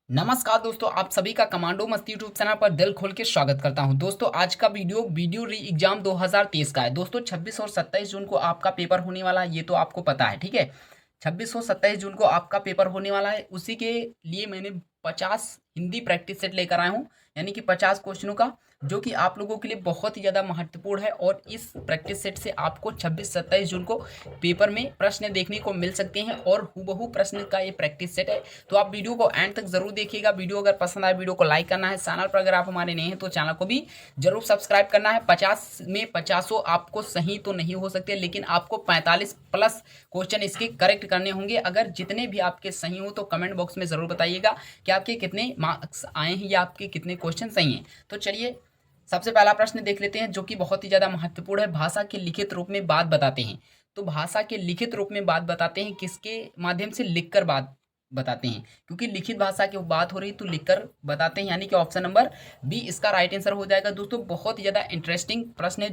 नमस्कार दोस्तों, आप सभी का कमांडो मस्ती यूट्यूब चैनल पर दिल खोल के स्वागत करता हूं। दोस्तों आज का वीडियो री एग्जाम 2023 का है। दोस्तों 26 और 27 जून को आपका पेपर होने वाला है, ये तो आपको पता है। ठीक है, 26 और 27 जून को आपका पेपर होने वाला है। उसी के लिए मैंने 50 हिंदी प्रैक्टिस सेट लेकर आया हूँ, यानी कि 50 क्वेश्चनों का, जो कि आप लोगों के लिए बहुत ही ज़्यादा महत्वपूर्ण है। और इस प्रैक्टिस सेट से आपको 26-27 जून को पेपर में प्रश्न देखने को मिल सकते हैं और हूबहू प्रश्न का ये प्रैक्टिस सेट है। तो आप वीडियो को एंड तक जरूर देखिएगा। वीडियो अगर पसंद आए वीडियो को लाइक करना है। चैनल पर अगर आप हमारे नए हैं तो चैनल को भी जरूर सब्सक्राइब करना है। 50 में 50 आपको सही तो नहीं हो सकते, लेकिन आपको 45 प्लस क्वेश्चन इसके करेक्ट करने होंगे। अगर जितने भी आपके सही हो तो कमेंट बॉक्स में जरूर बताइएगा कि आपके कितने मार्क्स आए हैं या आपके कितने क्वेश्चन सही हैं। तो चलिए सबसे पहला प्रश्न देख लेते हैं, जो कि बहुत ही ज्यादा महत्वपूर्ण है। भाषा के लिखित रूप में बात बताते हैं। तो भाषा के लिखित रूप में बात बताते हैं किसके माध्यम से? लिखकर बात बताते हैं, क्योंकि लिखित भाषा की बात हो रही तो लिखकर बताते हैं, यानी कि ऑप्शन नंबर बी इसका राइट आंसर हो जाएगा। दोस्तों बहुत ही ज्यादा इंटरेस्टिंग प्रश्न है,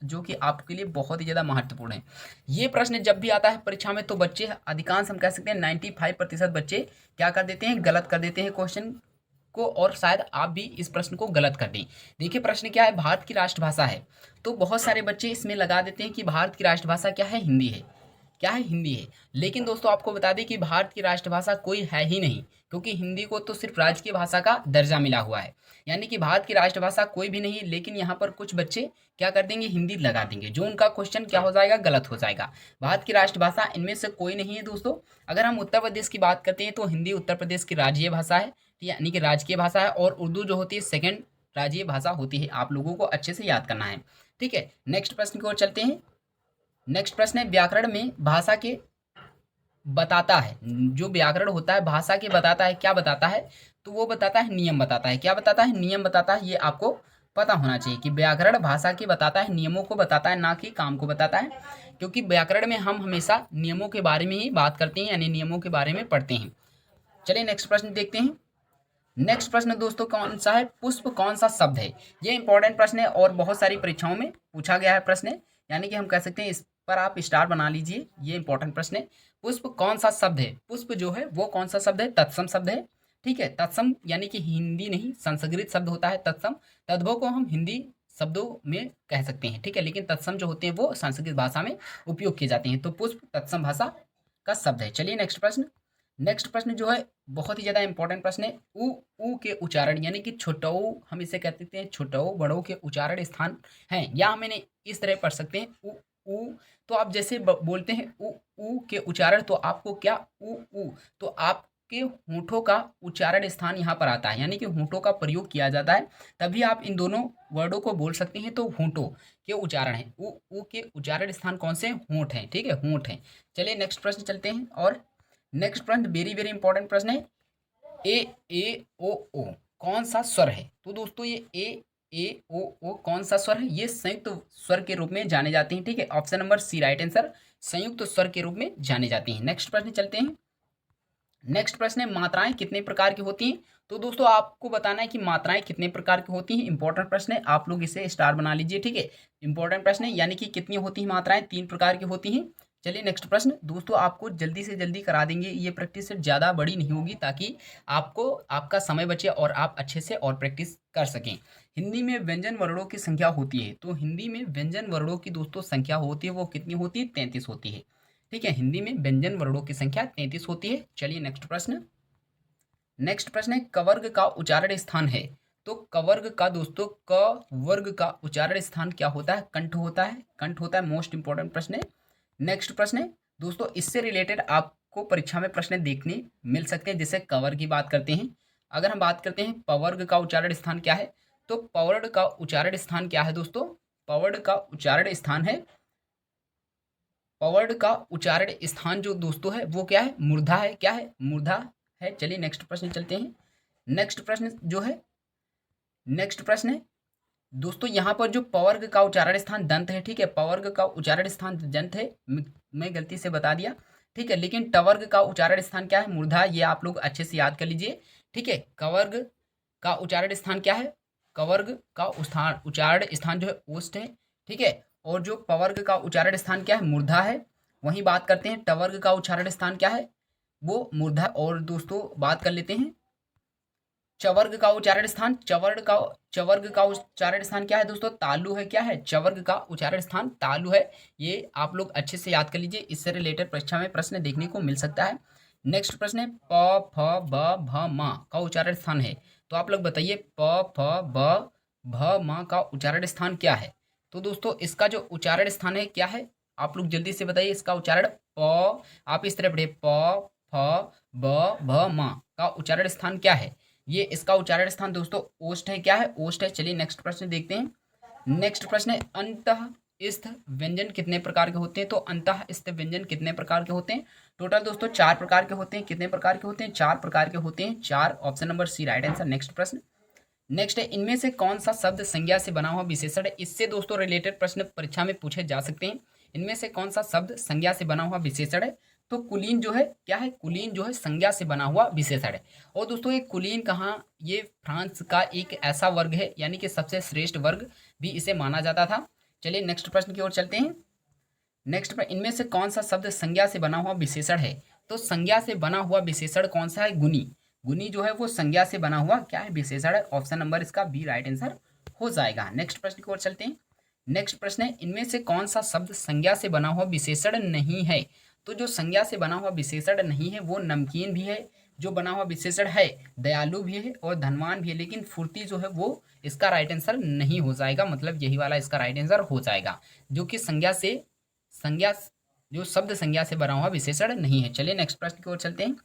जो कि आपके लिए बहुत ही ज्यादा महत्वपूर्ण है। ये प्रश्न जब भी आता है परीक्षा में तो बच्चे अधिकांश, हम कह सकते हैं 95% बच्चे क्या कर देते हैं? गलत कर देते हैं क्वेश्चन को, और शायद आप भी इस प्रश्न को गलत कर दें। देखिए प्रश्न क्या है, भारत की राष्ट्रभाषा है। तो बहुत सारे बच्चे इसमें लगा देते हैं कि भारत की राष्ट्रभाषा क्या है? हिंदी है। क्या है? हिंदी है। लेकिन दोस्तों आपको बता दें कि भारत की राष्ट्रभाषा कोई है ही नहीं, क्योंकि हिंदी को तो सिर्फ राजकीय भाषा का दर्जा मिला हुआ है। यानी कि भारत की राष्ट्रभाषा कोई भी नहीं, लेकिन यहाँ पर कुछ बच्चे क्या कर देंगे? हिंदी लगा देंगे, जो उनका क्वेश्चन क्या हो जाएगा? गलत हो जाएगा। भारत की राष्ट्रभाषा इनमें से कोई नहीं है दोस्तों। अगर हम उत्तर प्रदेश की बात करते हैं तो हिंदी उत्तर प्रदेश की राज्य भाषा है, यानी कि राजकीय भाषा है, और उर्दू जो होती है सेकंड राज्य भाषा होती है। आप लोगों को अच्छे से याद करना है। ठीक है, नेक्स्ट प्रश्न की ओर चलते हैं। नेक्स्ट प्रश्न है, व्याकरण में भाषा के बताता है। जो व्याकरण होता है भाषा के बताता है, क्या बताता है? तो वो बताता है नियम बताता है। क्या बताता है? नियम बताता है। ये आपको पता होना चाहिए कि व्याकरण भाषा के बताता है, नियमों को बताता है, ना कि काम को बताता है। क्योंकि व्याकरण में हम हमेशा नियमों के बारे में ही बात करते हैं, यानी नियमों के बारे में पढ़ते हैं। चलिए नेक्स्ट प्रश्न देखते हैं। नेक्स्ट प्रश्न दोस्तों कौन सा है? पुष्प कौन सा शब्द है? ये इंपॉर्टेंट प्रश्न है और बहुत सारी परीक्षाओं में पूछा गया है प्रश्न है, यानी कि हम कह सकते हैं इस पर आप स्टार बना लीजिए। ये इंपॉर्टेंट प्रश्न है। पुष्प कौन सा शब्द है? पुष्प जो है वो कौन सा शब्द है? तत्सम शब्द है। ठीक है, तत्सम यानी कि हिंदी नहीं, संस्कृत शब्द होता है तत्सम। तद्भव को हम हिंदी शब्दों में कह सकते हैं। ठीक है, लेकिन तत्सम जो होते हैं वो संस्कृत भाषा में उपयोग किए जाते हैं। तो पुष्प तत्सम भाषा का शब्द है। चलिए नेक्स्ट प्रश्न। नेक्स्ट प्रश्न जो है बहुत ही ज्यादा इंपॉर्टेंट प्रश्न है। ऊ के उच्चारण, यानी कि छोटा ऊ, हम इसे कह सकते हैं छोटा ऊ, बड़ों के उच्चारण स्थान हैं, या हम इन्हें इस तरह पढ़ सकते हैं ऊ ऊ। तो आप जैसे बोलते हैं ऊ के उच्चारण, तो आपको क्या ऊ, तो आपके होंठों का उच्चारण स्थान यहाँ पर आता है, यानी कि होंठों का प्रयोग किया जाता है, तभी आप इन दोनों वर्डों को बोल सकते हैं। तो होंठों के उच्चारण है, ऊ के उच्चारण स्थान कौन से? होंठ हैं। ठीक है, होंठ हैं। चलिए नेक्स्ट प्रश्न चलते हैं। और नेक्स्ट प्रश्न वेरी वेरी इंपॉर्टेंट प्रश्न है। ए ओ कौन सा स्वर है? तो दोस्तों ये ए ओ कौन सा स्वर है? ये संयुक्त स्वर के रूप में जाने जाते हैं। ठीक है, option number C right answer, संयुक्त स्वर के रूप में जाने जाते हैं। नेक्स्ट प्रश्न चलते हैं। नेक्स्ट प्रश्न है, मात्राएं कितने प्रकार की होती हैं? तो दोस्तों आपको बताना है कि मात्राएं कितने प्रकार की होती हैं। इंपॉर्टेंट प्रश्न है, आप लोग इसे स्टार बना लीजिए। ठीक है, इंपॉर्टेंट प्रश्न है, यानी कि कितनी होती हैं मात्राएं? 3 प्रकार की होती हैं। चलिए नेक्स्ट प्रश्न। दोस्तों आपको जल्दी से जल्दी करा देंगे, ये प्रैक्टिस से ज़्यादा बड़ी नहीं होगी, ताकि आपको आपका समय बचे और आप अच्छे से और प्रैक्टिस कर सकें। हिंदी में व्यंजन वर्णों की संख्या होती है। तो हिंदी में व्यंजन वर्णों की दोस्तों संख्या होती है, वो कितनी होती है? 33 होती है। ठीक है, हिंदी में व्यंजन वर्णों की संख्या 33 होती है। चलिए नेक्स्ट प्रश्न। नेक्स्ट प्रश्न है, कवर्ग का उच्चारण स्थान है। तो कवर्ग का दोस्तों, क वर्ग का उच्चारण स्थान क्या होता है? कंठ होता है। कंठ होता है। मोस्ट इंपॉर्टेंट प्रश्न है। नेक्स्ट प्रश्न है दोस्तों, इससे रिलेटेड आपको परीक्षा में प्रश्न देखने मिल सकते हैं, जैसे कवर्ग की बात करते हैं। अगर हम बात करते हैं पवर्ग का उच्चारण स्थान क्या है, तो पवर्ग का उच्चारण स्थान क्या है दोस्तों? पवर्ग का उच्चारण स्थान है, पवर्ड का उच्चारण स्थान जो दोस्तों है वो क्या है? मूर्धा है। क्या है? मूर्धा है। चलिए नेक्स्ट प्रश्न चलते हैं। नेक्स्ट प्रश्न जो है, नेक्स्ट प्रश्न है दोस्तों, यहाँ पर जो पवर्ग का उच्चारण स्थान दंत है। ठीक है, पवर्ग का उच्चारण स्थान दंत है, मैं गलती से बता दिया। ठीक है, लेकिन टवर्ग का उच्चारण स्थान क्या है? मूर्धा। ये आप लोग अच्छे से याद कर लीजिए। ठीक है, कवर्ग का उच्चारण स्थान क्या है? कवर्ग का स्थान उच्चारण स्थान जो है ओष्ठ है। ठीक है, और जो पवर्ग का उच्चारण स्थान क्या है? मूर्धा है। वहीं बात करते हैं टवर्ग का उच्चारण स्थान क्या है? वो मूर्धा। और दोस्तों बात कर लेते हैं चवर्ग का उच्चारण स्थान, चवर्ग का उच्चारण स्थान क्या है दोस्तों? तालु है। क्या है? चवर्ग का उच्चारण स्थान तालु है। ये आप लोग अच्छे से याद कर लीजिए, इससे रिलेटेड परीक्षा में प्रश्न देखने को मिल सकता है। नेक्स्ट प्रश्न है प फ ब भ म का उच्चारण स्थान है। तो आप लोग बताइए प फ ब भ म का उच्चारण स्थान क्या है? तो दोस्तों इसका जो उच्चारण स्थान है क्या है? आप लोग जल्दी से बताइए इसका उच्चारण। प, आप इस तरह पढ़िए प फ ब भ म का उच्चारण स्थान क्या है? ये इसका उच्चारण स्थान दोस्तों ओष्ठ है। क्या है? ओष्ठ है। चलिए नेक्स्ट प्रश्न देखते हैं। नेक्स्ट प्रश्न है अंतः स्थ व्यंजन कितने प्रकार के होते हैं? तो अंतः स्थ व्यंजन कितने प्रकार के होते हैं? टोटल दोस्तों 4 प्रकार के होते हैं। कितने प्रकार के होते हैं? 4 प्रकार के होते हैं। 4, option number C right answer. Next प्रश्न। नेक्स्ट है इनमें से कौन सा शब्द संज्ञा से बना हुआ विशेषण है? इससे दोस्तों रिलेटेड प्रश्न परीक्षा में पूछे जा सकते हैं। इनमें से कौन सा शब्द संज्ञा से बना हुआ विशेषण है? तो कुलीन जो है क्या है? कुलीन जो है संज्ञा से बना हुआ विशेषण है। और दोस्तों ये कुलीन कहाँ? ये फ्रांस का एक ऐसा वर्ग है, यानी कि सबसे श्रेष्ठ वर्ग भी इसे माना जाता था। चलिए नेक्स्ट प्रश्न की ओर चलते हैं। नेक्स्ट पर इनमें से कौन सा शब्द संज्ञा से बना हुआ विशेषण है? तो संज्ञा से बना हुआ विशेषण कौन सा है? गुनी। गुनी जो है वो संज्ञा से बना हुआ क्या है? विशेषण है। ऑप्शन नंबर इसका बी राइट आंसर हो जाएगा। नेक्स्ट प्रश्न की ओर चलते हैं। नेक्स्ट प्रश्न है इनमें से कौन सा शब्द संज्ञा से बना हुआ विशेषण नहीं है? तो जो संज्ञा से बना हुआ विशेषण नहीं है वो नमकीन भी है, जो बना हुआ विशेषण है दयालु भी है और धनवान भी है, लेकिन फुर्ती जो है वो इसका राइट आंसर नहीं हो जाएगा। मतलब यही वाला इसका राइट आंसर हो जाएगा, जो कि संज्ञा जो शब्द संज्ञा से बना हुआ विशेषण नहीं है। चलिए नेक्स्ट प्रश्न की ओर चलते हैं।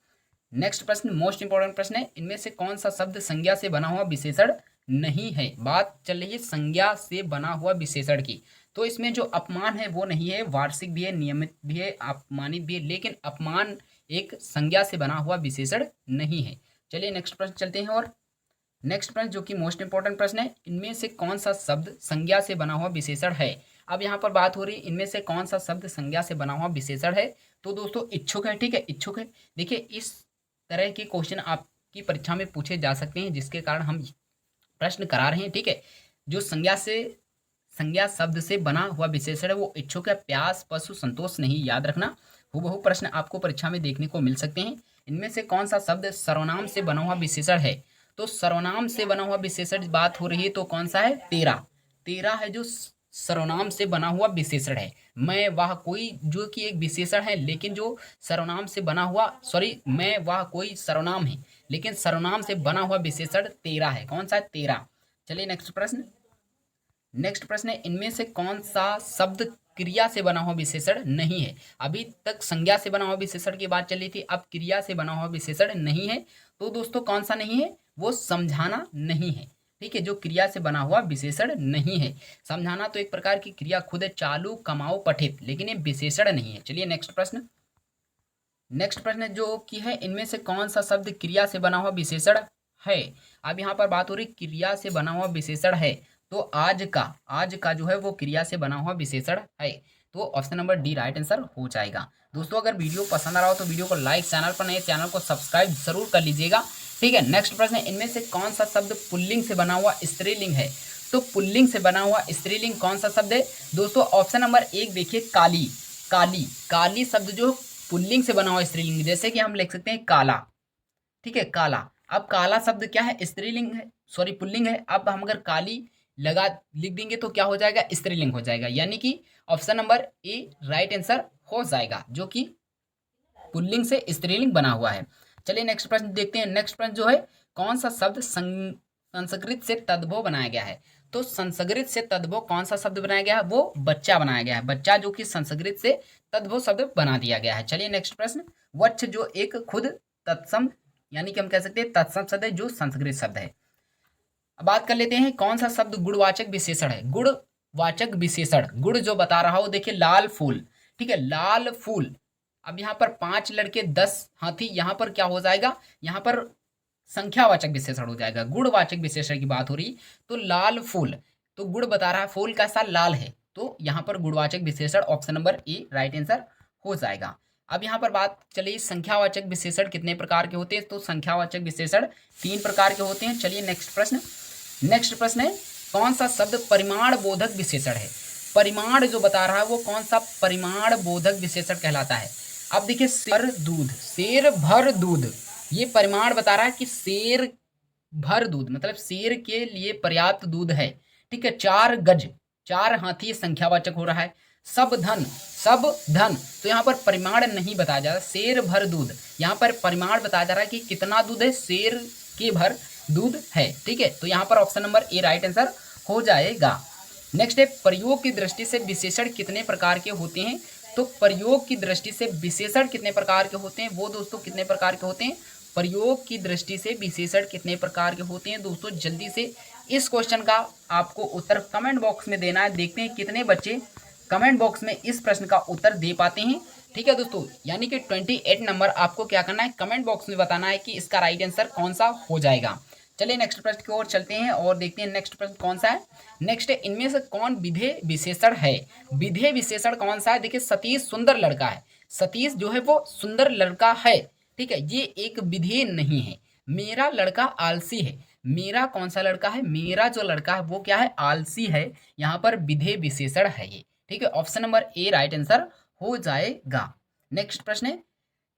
नेक्स्ट प्रश्न मोस्ट इंपॉर्टेंट प्रश्न है इनमें से कौन सा शब्द संज्ञा से बना हुआ विशेषण नहीं है? बात चल रही है संज्ञा से बना हुआ विशेषण की। तो इसमें जो अपमान है वो नहीं है, वार्षिक भी है, नियमित भी है, अपमानित भी है, लेकिन अपमान एक संज्ञा से बना हुआ विशेषण नहीं है। चलिए नेक्स्ट प्रश्न चलते हैं। और नेक्स्ट प्रश्न जो कि मोस्ट इंपॉर्टेंट प्रश्न है इनमें से कौन सा शब्द संज्ञा से बना हुआ विशेषण है? अब यहाँ पर बात हो रही है इनमें से कौन सा शब्द संज्ञा से बना हुआ विशेषण है? तो दोस्तों इच्छुक है। ठीक है, इच्छुक है। देखिए इस तरह के क्वेश्चन आपकी परीक्षा में पूछे जा सकते हैं, जिसके कारण हम प्रश्न करा रहे हैं। ठीक है, जो संज्ञा शब्द से बना हुआ विशेषण है वो इच्छुक है। प्यास, पशु, संतोष नहीं, याद रखना। हूबहू प्रश्न आपको परीक्षा में देखने को मिल सकते हैं। इनमें से कौन सा शब्द सर्वनाम से बना हुआ विशेषण है? तो सर्वनाम से बना हुआ विशेषण बात हो रही है तो कौन सा है? तेरा। तेरा है जो सर्वनाम से बना हुआ विशेषण है। मैं वह कोई जो कि एक विशेषण है, लेकिन जो सर्वनाम से बना हुआ, सॉरी, मैं वह कोई सर्वनाम है, लेकिन सर्वनाम से बना हुआ विशेषण तेरा है। कौन सा है? तेरा। चलिए नेक्स्ट प्रश्न। नेक्स्ट प्रश्न है इनमें से कौन सा शब्द क्रिया से बना हुआ विशेषण नहीं है? अभी तक संज्ञा से बना हुआ विशेषण की बात चली थी, अब क्रिया से बना हुआ विशेषण नहीं है। तो दोस्तों कौन सा नहीं है? वो समझाना नहीं है। ठीक है, जो क्रिया से बना हुआ विशेषण नहीं है। समझाना तो एक प्रकार की क्रिया खुद है, चालू, कमाओ, पठित, लेकिन ये विशेषण नहीं है। चलिए नेक्स्ट प्रश्न। नेक्स्ट प्रश्न जो कि है इनमें से कौन सा शब्द क्रिया से बना हुआ विशेषण है? अब यहाँ पर बात हो रही क्रिया से बना हुआ विशेषण है, तो आज का जो है वो क्रिया से बना हुआ विशेषण है। तो option number D right answer हो जाएगा। दोस्तों अगर वीडियो पसंद आ रहा हो तो वीडियो को लाइक, चैनल पर नए चैनल को सब्सक्राइब जरूर कर लीजिएगा। ठीक है, नेक्स्ट प्रश्न है इनमें से कौन सा शब्द पुल्लिंग से बना हुआ स्त्रीलिंग है? तो पुल्लिंग से बना हुआ स्त्रीलिंग कौन सा शब्द है? दोस्तों ऑप्शन नंबर 1 देखिए, काली। काली, काली शब्द जो पुल्लिंग से बना हुआ स्त्रीलिंग, जैसे कि हम लिख सकते हैं काला। ठीक है, काला। अब काला शब्द क्या है? स्त्रीलिंग है, सॉरी पुल्लिंग है। अब हम अगर काली लगा लिख देंगे तो क्या हो जाएगा? स्त्रीलिंग हो जाएगा, यानी कि option number A right answer हो जाएगा, जो कि पुल्लिंग से स्त्रीलिंग बना हुआ है। चलिए नेक्स्ट प्रश्न देखते हैं। नेक्स्ट प्रश्न जो है कौन सा शब्द संस्कृत से तद्भव बनाया गया है? तो संस्कृत से तद्भव कौन सा शब्द बनाया गया है? वो बच्चा बनाया गया है। बच्चा जो कि संस्कृत से तद्भव शब्द बना दिया गया है। चलिए नेक्स्ट प्रश्न। वत्स जो एक खुद तत्सम, यानी कि हम कह सकते हैं तत्सम शब्द है, जो संस्कृत शब्द है। अब बात कर लेते हैं कौन सा शब्द गुणवाचक विशेषण है? गुणवाचक विशेषण, गुण जो बता रहा हो, देखिए लाल फूल। ठीक है, लाल फूल। अब यहाँ पर 5 लड़के 10 हाथी, यहाँ पर क्या हो जाएगा? यहाँ पर संख्यावाचक विशेषण हो जाएगा। गुणवाचक विशेषण की बात हो रही तो लाल फूल, तो गुण बता रहा है, फूल कैसा? लाल है, तो यहाँ पर गुणवाचक विशेषण option number A right answer हो जाएगा। अब यहाँ पर बात चलिए संख्यावाचक विशेषण कितने प्रकार के होते हैं? तो संख्यावाचक विशेषण 3 प्रकार के होते हैं। चलिए नेक्स्ट प्रश्न। नेक्स्ट प्रश्न है कौन सा शब्द परिमाण बोधक विशेषण है? परिमाण जो बता रहा है वो कौन सा परिमाण बोधक विशेषण कहलाता है? अब देखिए शेर भर दूध, ये परिमाण बता रहा है कि शेर भर दूध मतलब शेर के लिए पर्याप्त दूध है, ठीक है। 4 गज, 4 हाथी संख्यावाचक हो रहा है। सब धन, सब धन, तो यहाँ पर परिमाण नहीं बताया जा रहा, शेर भर दूध, यहाँ पर परिमाण बताया जा रहा है कि कितना दूध है, शेर के भर दूध है, ठीक है। तो यहाँ पर option number A right answer हो जाएगा। नेक्स्ट है प्रयोग की दृष्टि से विशेषण कितने प्रकार के होते हैं। तो प्रयोग की दृष्टि से विशेषण कितने प्रकार के होते हैं, वो दोस्तों कितने प्रकार के होते हैं, प्रयोग की दृष्टि से विशेषण कितने प्रकार के होते हैं। दोस्तों जल्दी से इस क्वेश्चन का आपको उत्तर कमेंट बॉक्स में देना है। देखते हैं कितने बच्चे कमेंट बॉक्स में इस प्रश्न का उत्तर दे पाते हैं, ठीक है दोस्तों। यानी कि 28 नंबर आपको क्या करना है, कमेंट बॉक्स में बताना है कि इसका राइट आंसर कौन सा हो जाएगा। चलिए नेक्स्ट प्रश्न की ओर चलते हैं और देखते हैं नेक्स्ट प्रश्न कौन सा है। नेक्स्ट है इनमें से कौन विधेय विशेषण है। विधेय विशेषण कौन सा है, देखिए सतीश सुंदर लड़का है, सतीश जो है वो सुंदर लड़का है, ठीक है, ये एक विधेय नहीं है। मेरा लड़का आलसी है, मेरा कौन सा लड़का है, मेरा जो लड़का है वो क्या है, आलसी है, यहाँ पर विधेय विशेषण है ये, ठीक है। Option number A right answer हो जाएगा। नेक्स्ट प्रश्न है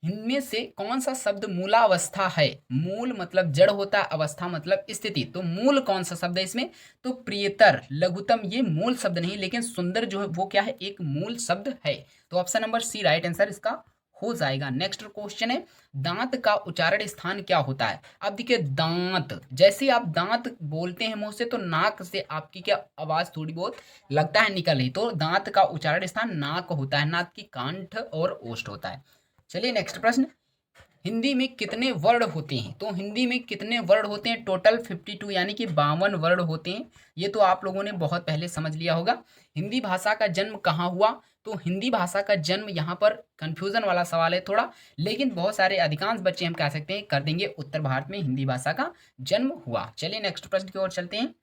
इनमें से कौन सा शब्द मूलावस्था है। मूल मतलब जड़ होता है, अवस्था मतलब स्थिति, तो मूल कौन सा शब्द है इसमें, तो प्रियतर, लघुतम, ये मूल शब्द नहीं, लेकिन सुंदर जो है वो क्या है, एक मूल शब्द है। तो option number C right answer इसका हो जाएगा। नेक्स्ट क्वेश्चन है दांत का उच्चारण स्थान क्या होता है। अब देखिए दांत, जैसे आप दांत बोलते हैं मुंह से तो नाक से आपकी क्या आवाज थोड़ी बहुत लगता है निकल रही, तो दांत का उच्चारण स्थान नाक होता है, नाक की कांठ और ओष्ठ होता है। चलिए नेक्स्ट प्रश्न, हिंदी में कितने वर्ड होते हैं। तो हिंदी में कितने वर्ड होते हैं, टोटल 52 यानी कि 52 वर्ड होते हैं। ये तो आप लोगों ने बहुत पहले समझ लिया होगा। हिंदी भाषा का जन्म कहाँ हुआ, तो हिंदी भाषा का जन्म, यहाँ पर कंफ्यूजन वाला सवाल है थोड़ा, लेकिन बहुत सारे अधिकांश बच्चे हम कह सकते हैं कर देंगे, उत्तर भारत में हिंदी भाषा का जन्म हुआ। चलिए नेक्स्ट प्रश्न की ओर चलते हैं।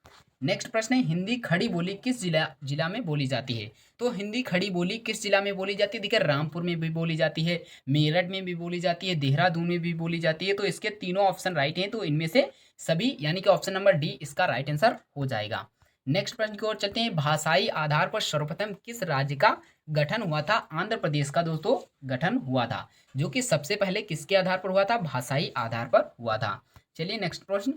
नेक्स्ट प्रश्न है हिंदी खड़ी बोली किस जिला में बोली जाती है। तो हिंदी खड़ी बोली किस जिला में बोली जाती है, देखिए रामपुर में भी बोली जाती है, मेरठ में भी बोली जाती है, देहरादून में भी बोली जाती है। तो इसके तीनों ऑप्शन राइट हैं, तो इनमें से सभी यानी कि ऑप्शन नंबर डी इसका राइट आंसर हो जाएगा। नेक्स्ट प्रश्न की ओर चलते हैं भाषाई आधार पर सर्वप्रथम किस राज्य का गठन हुआ था। आंध्र प्रदेश का दोस्तों गठन हुआ था, जो कि सबसे पहले किसके आधार पर हुआ था, भाषाई आधार पर हुआ था। चलिए नेक्स्ट प्रश्न,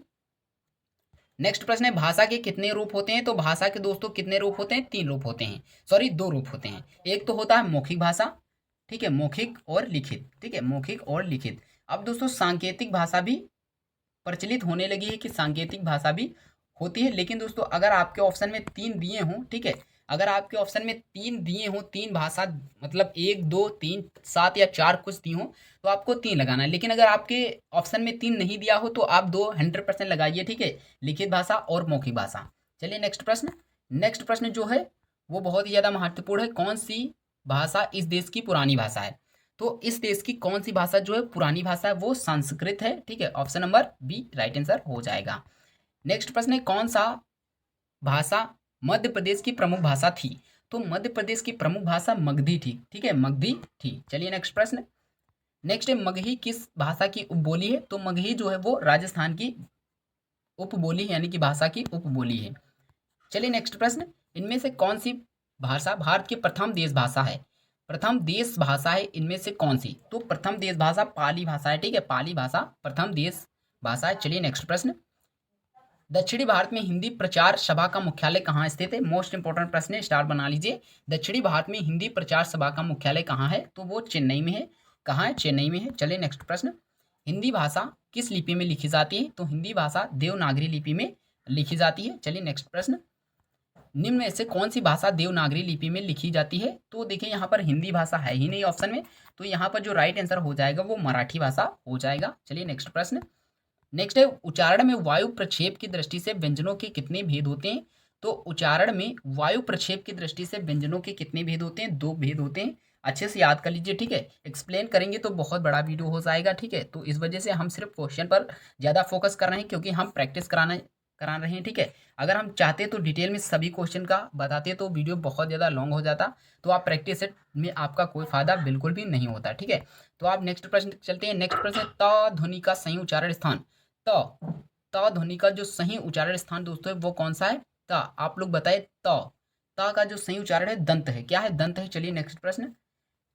नेक्स्ट प्रश्न है भाषा के कितने रूप होते हैं। तो भाषा के दोस्तों कितने रूप होते हैं, 3 रूप होते हैं, सॉरी 2 रूप होते हैं। एक तो होता है मौखिक भाषा, ठीक है, मौखिक और लिखित, ठीक है, मौखिक और लिखित। अब दोस्तों सांकेतिक भाषा भी प्रचलित होने लगी है कि सांकेतिक भाषा भी होती है, लेकिन दोस्तों अगर आपके ऑप्शन में 3 दिए हों, ठीक है, अगर आपके ऑप्शन में 3 दिए हों, 3 भाषा मतलब 1 2 3 7 या 4 कुछ दी हों, तो आपको 3 लगाना है। लेकिन अगर आपके ऑप्शन में 3 नहीं दिया हो तो आप 2 100% लगाइए, ठीक है, लिखित भाषा और मौखिक भाषा। चलिए नेक्स्ट प्रश्न, नेक्स्ट प्रश्न जो है वो बहुत ही ज़्यादा महत्वपूर्ण है, कौन सी भाषा इस देश की पुरानी भाषा है। तो इस देश की कौन सी भाषा जो है पुरानी भाषा है, वो संस्कृत है, ठीक है, option number B right answer हो जाएगा। नेक्स्ट प्रश्न है कौन सा भाषा मध्य प्रदेश की प्रमुख भाषा थी। तो मध्य प्रदेश की प्रमुख भाषा मगधी थी, ठीक है, मगधी थी। चलिए नेक्स्ट प्रश्न, नेक्स्ट है मगही किस भाषा की उपबोली है। तो मगही जो है वो राजस्थान की उपबोली है, यानी कि भाषा की उपबोली है। चलिए नेक्स्ट प्रश्न, इनमें से कौन सी भाषा भारत की प्रथम देश भाषा है। प्रथम देश भाषा है इनमें से कौन सी, तो प्रथम देश भाषा पाली भाषा है, ठीक है, पाली भाषा प्रथम देश भाषा है। चलिए नेक्स्ट प्रश्न, दक्षिणी भारत में हिंदी प्रचार सभा का मुख्यालय कहाँ स्थित है। मोस्ट इंपोर्टेंट प्रश्न है, स्टार बना लीजिए। दक्षिणी भारत में हिंदी प्रचार सभा का मुख्यालय कहाँ है, तो वो चेन्नई में है। कहाँ है, चेन्नई में है। चलिए नेक्स्ट प्रश्न, हिंदी भाषा किस लिपि में लिखी जाती है। तो हिंदी भाषा देवनागरी लिपि में लिखी जाती है। चलिए नेक्स्ट प्रश्न, निम्न में से कौन सी भाषा देवनागरी लिपि में लिखी जाती है। तो देखिए यहाँ पर हिंदी भाषा है ही नहीं ऑप्शन में, तो यहाँ पर जो राइट आंसर हो जाएगा वो मराठी भाषा हो जाएगा। चलिए नेक्स्ट प्रश्न, नेक्स्ट है उच्चारण में वायु प्रक्षेप की दृष्टि से व्यंजनों के कितने भेद होते हैं। तो उच्चारण में वायु प्रक्षेप की दृष्टि से व्यंजनों के कितने भेद होते हैं, 2 भेद होते हैं। अच्छे से याद कर लीजिए, ठीक है, एक्सप्लेन करेंगे तो बहुत बड़ा वीडियो हो जाएगा, ठीक है, तो इस वजह से हम सिर्फ क्वेश्चन पर ज़्यादा फोकस कर रहे हैं, क्योंकि हम प्रैक्टिस करा रहे हैं, ठीक है। अगर हम चाहते तो डिटेल में सभी क्वेश्चन का बताते तो वीडियो बहुत ज़्यादा लॉन्ग हो जाता, तो आप प्रैक्टिस सेट में आपका कोई फायदा बिल्कुल भी नहीं होता, ठीक है। तो आप नेक्स्ट प्रश्न चलते हैं। नेक्स्ट प्रश्न, त ध्वनि का सही उच्चारण स्थान। त ध्वनि का जो सही उच्चारण स्थान दोस्तों है वो कौन सा है, त आप लोग बताए। त का जो सही उच्चारण है दंत है, क्या है, दंत है। चलिए नेक्स्ट प्रश्न,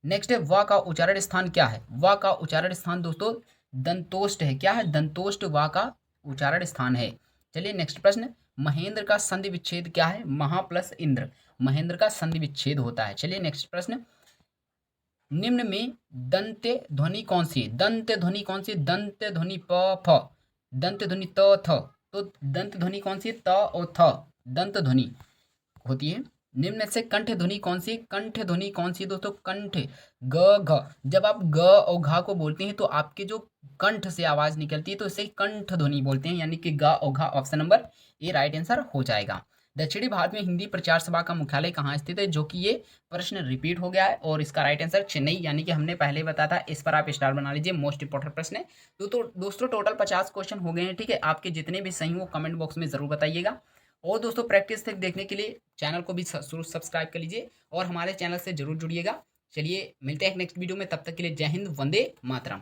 नेक्स्ट है व का उच्चारण स्थान क्या है। व का उच्चारण स्थान दोस्तों दंतोष्ट है, क्या है, दंतोष्ट व का उच्चारण स्थान है। चलिए नेक्स्ट प्रश्न, महेंद्र का संधि विच्छेद क्या है? महा प्लस इंद्र, महेंद्र का संधि विच्छेद होता है। चलिए नेक्स्ट प्रश्न, निम्न में दंत्य ध्वनि कौन सी है? दंत्य ध्वनि कौन सी है? दंत्य ध्वनि प फ, दंत्य ध्वनि त थ, तो दंत ध्वनि कौन सी है? त और थ दंत ध्वनि होती है। निम्न से कंठ ध्वनि कौन सी? कंठ ध्वनि कौन सी दोस्तों? कंठ, ग घ। जब आप ग और घा को बोलते हैं तो आपके जो कंठ से आवाज निकलती है तो इसे कंठ ध्वनि बोलते हैं, यानी कि ग और घा। Option number A right answer हो जाएगा। दक्षिणी भारत में हिंदी प्रचार सभा का मुख्यालय कहाँ स्थित है? जो कि ये प्रश्न रिपीट हो गया है और इसका राइट आंसर चेन्नई, यानी कि हमने पहले बताया था। इस पर आप स्टार बना लीजिए, मोस्ट इंपॉर्टेंट प्रश्न है। तो दोस्तों टोटल 50 क्वेश्चन हो गए हैं, ठीक है। आपके जितने भी सही हो कमेंट बॉक्स में जरूर बताइएगा। और दोस्तों प्रैक्टिस तक देखने के लिए चैनल को भी जरूर सब्सक्राइब कर लीजिए और हमारे चैनल से जरूर जुड़िएगा। चलिए मिलते हैं नेक्स्ट वीडियो में, तब तक के लिए जय हिंद, वंदे मातरम।